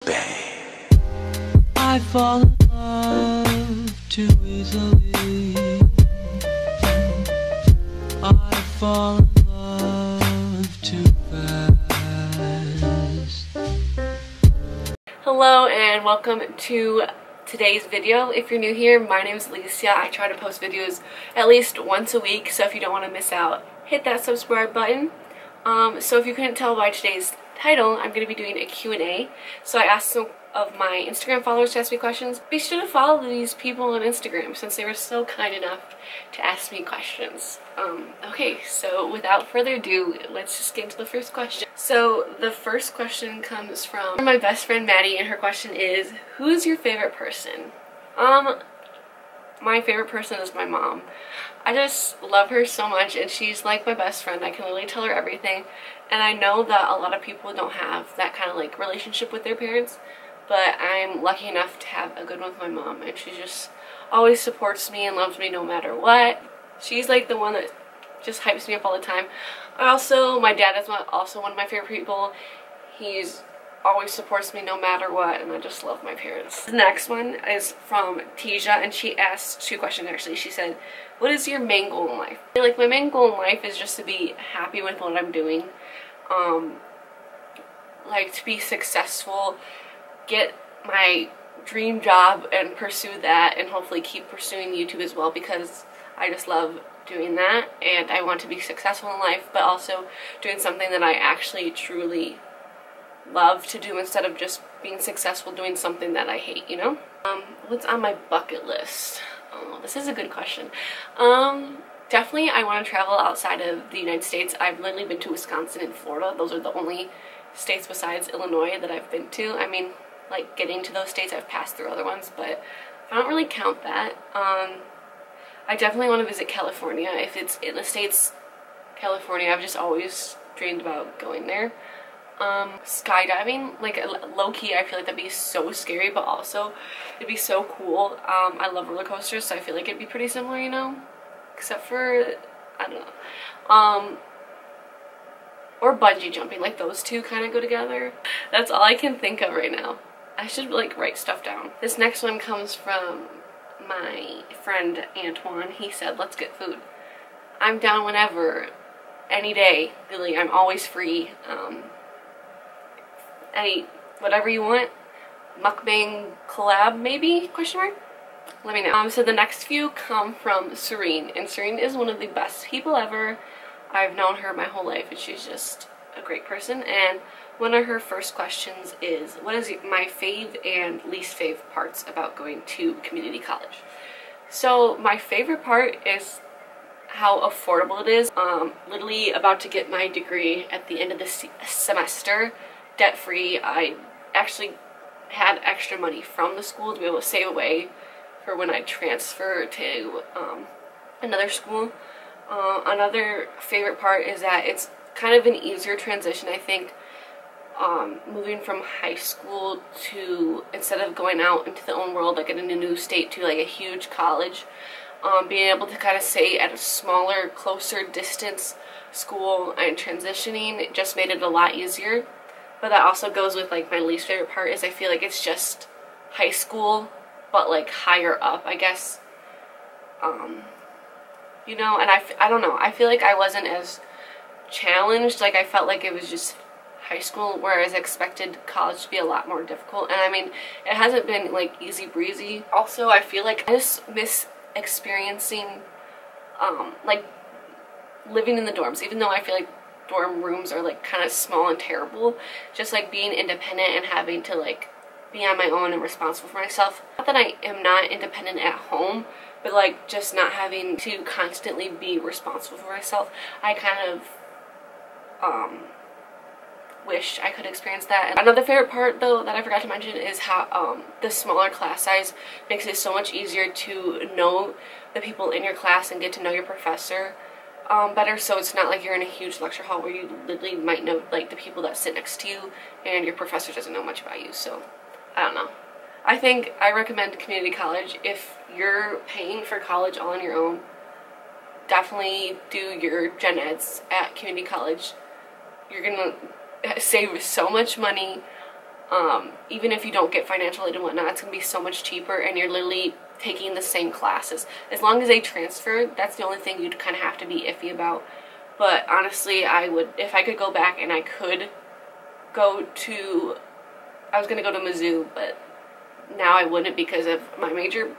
Bang. I fall in love too easily. I fall in love too fast. Hello and welcome to today's video. If you're new here, my name is Alicia. I try to post videos at least once a week, so if you don't want to miss out, hit that subscribe button. So if you couldn't tell by today's title, I'm going to be doing a Q&A. So I asked some of my Instagram followers to ask me questions. Be sure to follow these people on Instagram since they were so kind enough to ask me questions. Okay, so without further ado, let's just get into the first question. So the first question comes from my best friend Maddie, and her question is, who is your favorite person? My favorite person is my mom. I just love her so much, and she's like my best friend. I can literally tell her everything, and I know that a lot of people don't have that kind of like relationship with their parents, but I'm lucky enough to have a good one with my mom, and she just always supports me and loves me no matter what. She's like the one that just hypes me up all the time. My dad is also one of my favorite people. He's always supports me no matter what, and I just love my parents. The next one is from Tisha, and she asked two questions actually. She said, what is your main goal in life? Like, my main goal in life is just to be happy with what I'm doing, like to be successful, get my dream job and pursue that, and hopefully keep pursuing YouTube as well, because I just love doing that and I want to be successful in life, but also doing something that I actually truly love to do instead of just being successful doing something that I hate, you know? What's on my bucket list? Oh, this is a good question. Definitely I want to travel outside of the United States. I've literally been to Wisconsin and Florida. Those are the only states besides Illinois that I've been to. I mean, like, getting to those states, I've passed through other ones, but I don't really count that. I definitely want to visit California. If it's in the States, California, I've just always dreamed about going there. Skydiving, like, low-key, I feel like that'd be so scary, but also it'd be so cool. I love roller coasters, so I feel like it'd be pretty similar, you know? Except for, I don't know. Or bungee jumping, like, those two kind of go together. That's all I can think of right now. I should, like, write stuff down. This next one comes from my friend Antoine. He said, let's get food. I'm down whenever, any day, really. I'm always free. Whatever you want. Mukbang collab, maybe? Question mark? Let me know. So the next few come from Serene, and Serene is one of the best people ever. I've known her my whole life, and she's just a great person. And one of her first questions is, what is my fave and least fave parts about going to community college? So my favorite part is how affordable it is. Literally about to get my degree at the end of the semester, debt-free. I actually had extra money from the school to be able to save away for when I transfer to another school. Another favorite part is that it's kind of an easier transition, I think, moving from high school to, instead of going out into the own world, like in a new state, to like a huge college, being able to kind of stay at a smaller, closer distance school and transitioning, it just made it a lot easier. But that also goes with, like, my least favorite part is I feel like it's just high school, but like higher up, I guess. You know, and I don't know, I feel like I wasn't as challenged. Like, I felt like it was just high school, whereas I expected college to be a lot more difficult. And I mean, it hasn't been like easy breezy. Also, I feel like I just miss experiencing like living in the dorms, even though I feel like dorm rooms are like kind of small and terrible. Just like being independent and having to like be on my own and responsible for myself. Not that I am not independent at home, but like just not having to constantly be responsible for myself. I kind of wish I could experience that. And another favorite part though that I forgot to mention is how the smaller class size makes it so much easier to know the people in your class and get to know your professor better. So it's not like you're in a huge lecture hall where you literally might know like the people that sit next to you and your professor doesn't know much about you. So I don't know. I think I recommend community college. If you're paying for college all on your own, definitely do your gen eds at community college. You're gonna save so much money. even if you don't get financial aid and whatnot, it's going to be so much cheaper, and you're literally taking the same classes. As long as they transfer, that's the only thing you'd kind of have to be iffy about. But honestly, I would, if I could go back and I could go to, I was going to go to Mizzou, but now I wouldn't because of my major.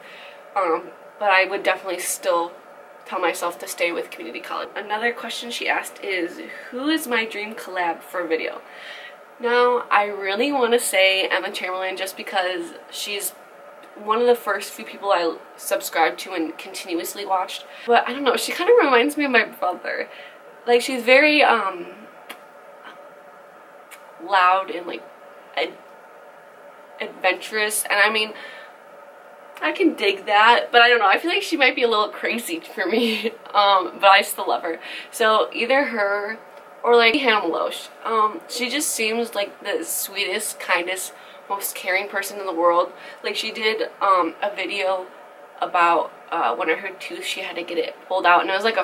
But I would definitely still tell myself to stay with community college. Another question she asked is, who is my dream collab for a video? Now, I really want to say Emma Chamberlain just because she's one of the first few people I subscribed to and continuously watched. But I don't know, she kind of reminds me of my brother. Like, she's very loud and like adventurous, and I mean, I can dig that, but I don't know, I feel like she might be a little crazy for me, but I still love her. So either her or like Hannah Maloche. She just seems like the sweetest, kindest, most caring person in the world. Like, she did a video about one of her tooth, she had to get it pulled out, and it was like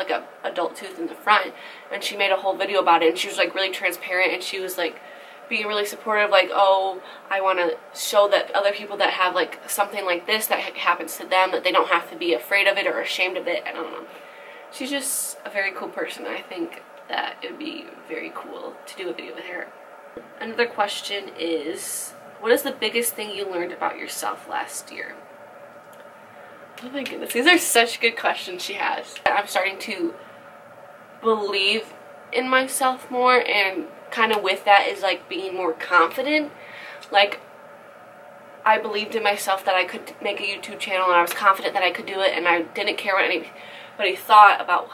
a adult tooth in the front, and she made a whole video about it, and she was like really transparent, and she was like being really supportive, like, oh, I want to show that other people that have like something like this that happens to them, that they don't have to be afraid of it or ashamed of it. I don't know, she's just a very cool person. I think that it would be very cool to do a video with her. Another question is, what is the biggest thing you learned about yourself last year? Oh my goodness, these are such good questions she has. I'm starting to believe in myself more, and kind of with that is like being more confident. Like, I believed in myself that I could make a YouTube channel, and I was confident that I could do it, and I didn't care what anybody thought about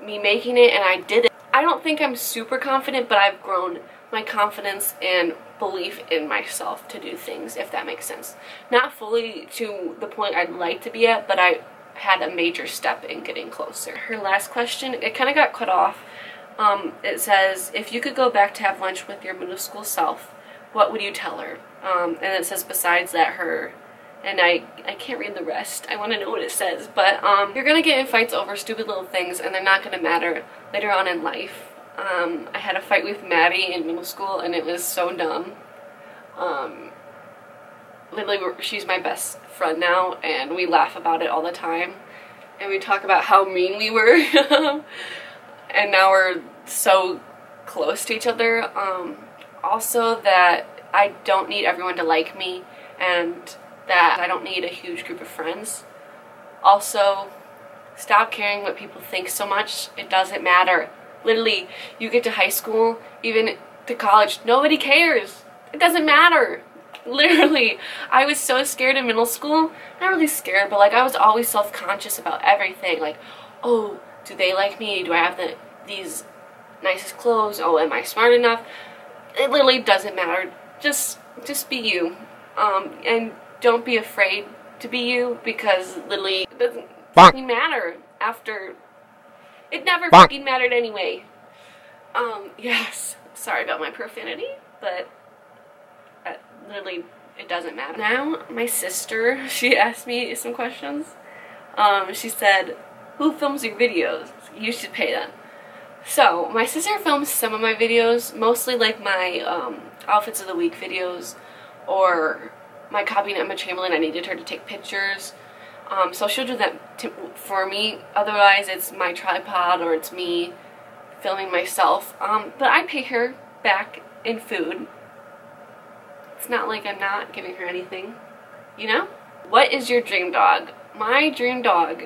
me making it, and I did it. I don't think I'm super confident, but I've grown my confidence and belief in myself to do things, if that makes sense. Not fully to the point I'd like to be at, but I had a major step in getting closer. Her last question, it kind of got cut off. It says, if you could go back to have lunch with your middle school self, what would you tell her? And it says, besides that, her, and I can't read the rest. I want to know what it says, but you're gonna get in fights over stupid little things, and they're not gonna matter later on in life. I had a fight with Maddie in middle school, and it was so dumb. Literally, she's my best friend now, and we laugh about it all the time, and we talk about how mean we were. And now we're so close to each other. Also, that I don't need everyone to like me, and that I don't need a huge group of friends. Also, stop caring what people think so much. It doesn't matter. Literally, you get to high school, even to college, nobody cares. It doesn't matter. Literally, I was so scared in middle school. Not really scared, but like I was always self-conscious about everything. Like, oh, do they like me? Do I have these nicest clothes? Oh, am I smart enough? It literally doesn't matter. Just be you. And don't be afraid to be you, because literally it doesn't fucking matter after. It never fucking mattered anyway. Yes. Sorry about my profanity, but literally it doesn't matter. Now, my sister, she asked me some questions. She said, who films your videos? You should pay them. So, my sister films some of my videos, mostly like my outfits of the week videos, or my copying Emma Chamberlain. I needed her to take pictures. So she'll do that for me. Otherwise, it's my tripod or it's me filming myself. But I pay her back in food. It's not like I'm not giving her anything, you know? What is your dream dog? My dream dog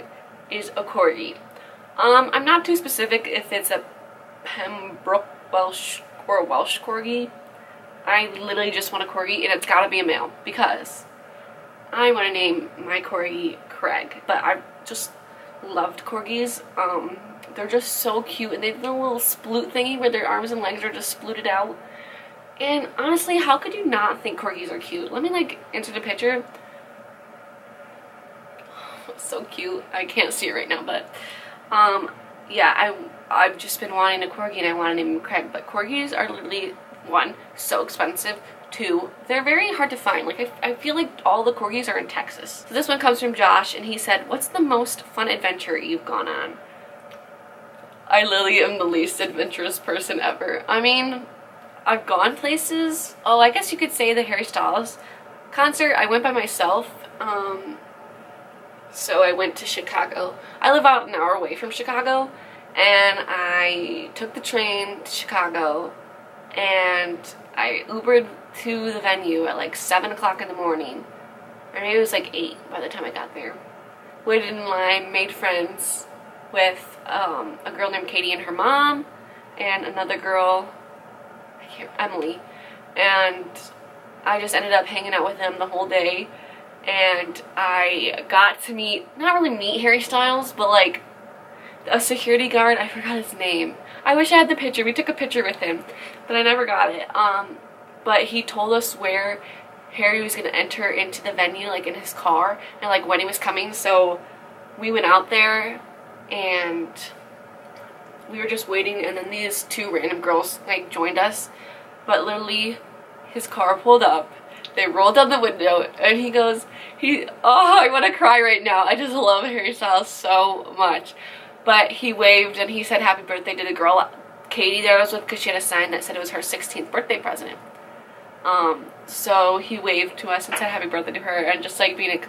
is a Corgi. I'm not too specific if it's a Pembroke Welsh or a Welsh Corgi. I literally just want a Corgi, and it's gotta be a male, because I want to name my Corgi Craig. But I just loved Corgis. They're just so cute, and they have the little sploot thingy where their arms and legs are just splooted out. And honestly, how could you not think Corgis are cute? Let me like insert a picture. So cute. I can't see it right now, but yeah, I've just been wanting a Corgi, and I want to name him Craig. But Corgis are literally, one, so expensive. Two, they're very hard to find. Like, I feel like all the Corgis are in Texas. So this one comes from Josh, and he said, what's the most fun adventure you've gone on? I literally am the least adventurous person ever. I mean, I've gone places. Oh, I guess you could say the Harry Styles concert. I went by myself. So I went to Chicago. I live out an hour away from Chicago, and I took the train to Chicago, and I Ubered to the venue at like 7 o'clock in the morning. Or maybe it was like 8 by the time I got there. Waited in line, made friends with a girl named Katie and her mom, and another girl, Emily. And I just ended up hanging out with them the whole day. And I got to not really meet Harry Styles, but like a security guard, I forgot his name. I wish I had the picture. We took a picture with him, but I never got it. But he told us where Harry was going to enter into the venue, like in his car, and like when he was coming. So we went out there and we were just waiting, and then these 2 random girls like joined us. But literally his car pulled up, they rolled down the window, and he goes, oh, I want to cry right now. I just love Harry Styles so much. But he waved and he said happy birthday to the girl, Katie, that I was with, because she had a sign that said it was her 16th birthday present. So he waved to us and said happy birthday to her, and just like being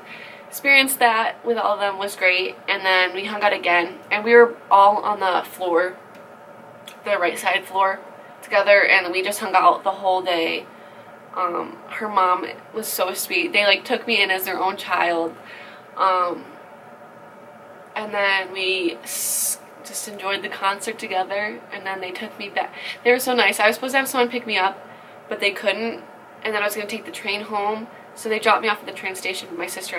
experienced that with all of them was great. And then we hung out again, and we were all on the floor, the right side floor together, and we just hung out the whole day. Her mom was so sweet. They like took me in as their own child. And then we just enjoyed the concert together, and then they took me back. They were so nice. I was supposed to have someone pick me up, but they couldn't, and then I was going to take the train home, so they dropped me off at the train station. My sister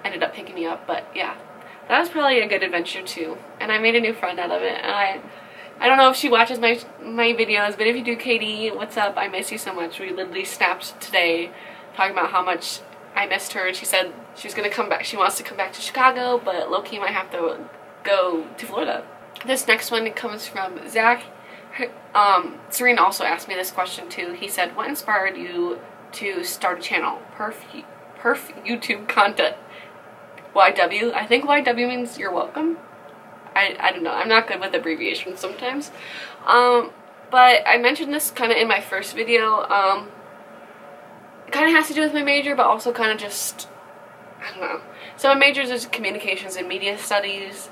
ended up picking me up. But yeah, that was probably a good adventure too, and I made a new friend out of it. And I don't know if she watches my videos, but if you do, Katie, what's up? I miss you so much. We literally snapped today talking about how much I missed her, and she said she's gonna come back. She wants to come back to Chicago, but low-key might have to go to Florida. This next one comes from Zach. Serene also asked me this question too. He said, what inspired you to start a channel? Perf YouTube content. YW? I think YW means you're welcome. I don't know. I'm not good with abbreviations sometimes. But I mentioned this kind of in my first video. It kind of has to do with my major, but also kind of just, I don't know. So my major is communications and media studies.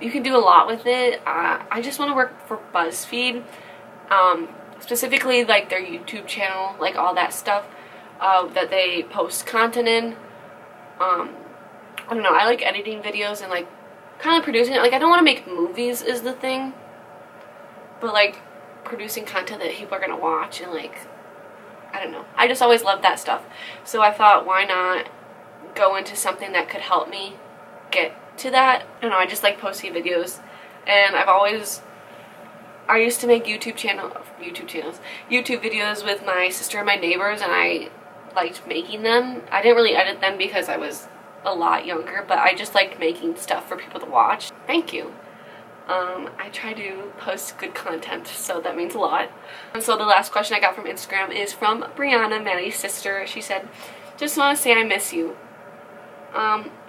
You can do a lot with it. I just want to work for BuzzFeed, specifically like their YouTube channel, like all that stuff that they post content in. I don't know. I like editing videos and like kind of producing it. Like, I don't want to make movies is the thing, but like producing content that people are gonna watch, and like, I don't know. I just always loved that stuff. So I thought, why not go into something that could help me get to that? I don't know, I just like posting videos, and I used to make YouTube videos with my sister and my neighbors, and I liked making them. I didn't really edit them because I was a lot younger, but I just liked making stuff for people to watch. Thank you. I try to post good content, so that means a lot. And so the last question I got from Instagram is from Brianna, Maddie's sister. She said, just want to say I miss you.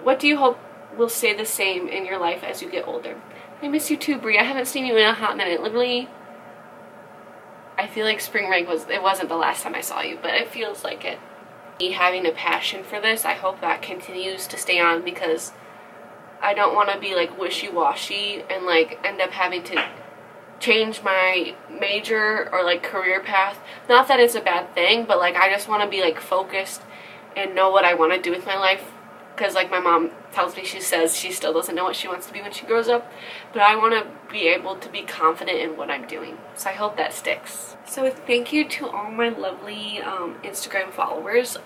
What do you hope will stay the same in your life as you get older? I miss you too, Bri. I haven't seen you in a hot minute. Literally, I feel like spring break wasn't the last time I saw you, but it feels like it. Me having a passion for this, I hope that continues to stay on, because I don't want to be like wishy-washy and like end up having to change my major or like career path. Not that it's a bad thing, but like I just want to be like focused and know what I want to do with my life. Because like my mom tells me, she says she still doesn't know what she wants to be when she grows up, but I want to be able to be confident in what I'm doing. So I hope that sticks. So thank you to all my lovely Instagram followers.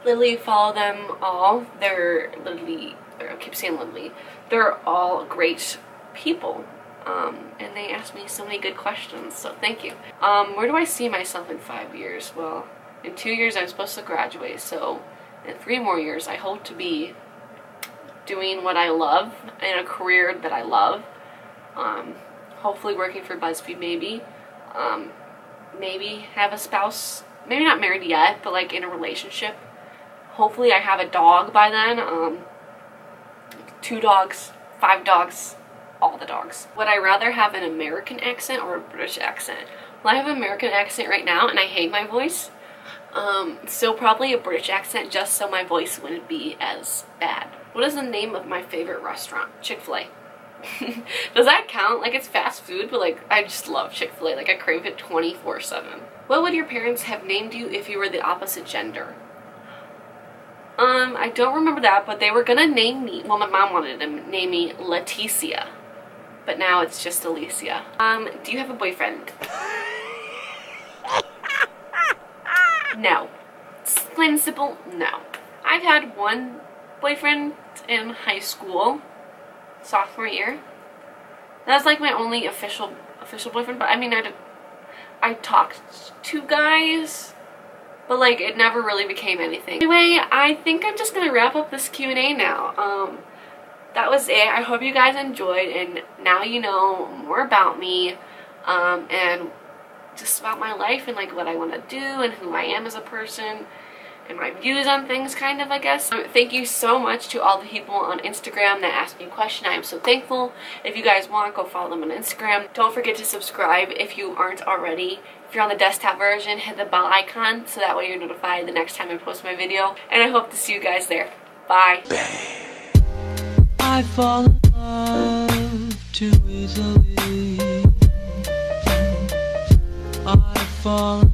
Literally follow them all. They're literally, I keep saying literally, they're all great people. And they asked me so many good questions, so thank you. Where do I see myself in 5 years? Well, in 2 years I'm supposed to graduate, so in 3 more years I hope to be doing what I love in a career that I love. Hopefully working for BuzzFeed, maybe. Maybe have a spouse, maybe not married yet, but like in a relationship. Hopefully I have a dog by then. 2 dogs, 5 dogs, all the dogs. Would I rather have an American accent or a British accent? Well, I have an American accent right now and I hate my voice. So probably a British accent just so my voice wouldn't be as bad. What is the name of my favorite restaurant? Chick-fil-A. Does that count? Like, it's fast food, but like, I just love Chick-fil-A. Like, I crave it 24/7. What would your parents have named you if you were the opposite gender? I don't remember that, but they were gonna name me, well, my mom wanted to name me Leticia, but now it's just Alicia. Do you have a boyfriend? No. It's plain and simple, no. I've had one boyfriend in high school, sophomore year. That was like my only official boyfriend, but I mean, I talked to guys, but like it never really became anything. Anyway, I think I'm just gonna wrap up this Q&A now. That was it. I hope you guys enjoyed, and now you know more about me, and just about my life and like what I want to do and who I am as a person and my views on things, kind of, I guess. Thank you so much to all the people on Instagram that asked me a question. I am so thankful. If you guys want, go follow them on Instagram. Don't forget to subscribe if you aren't already. If you're on the desktop version, hit the bell icon so that way you're notified the next time I post my video. And I hope to see you guys there. Bye. I fall in love too easily. I fall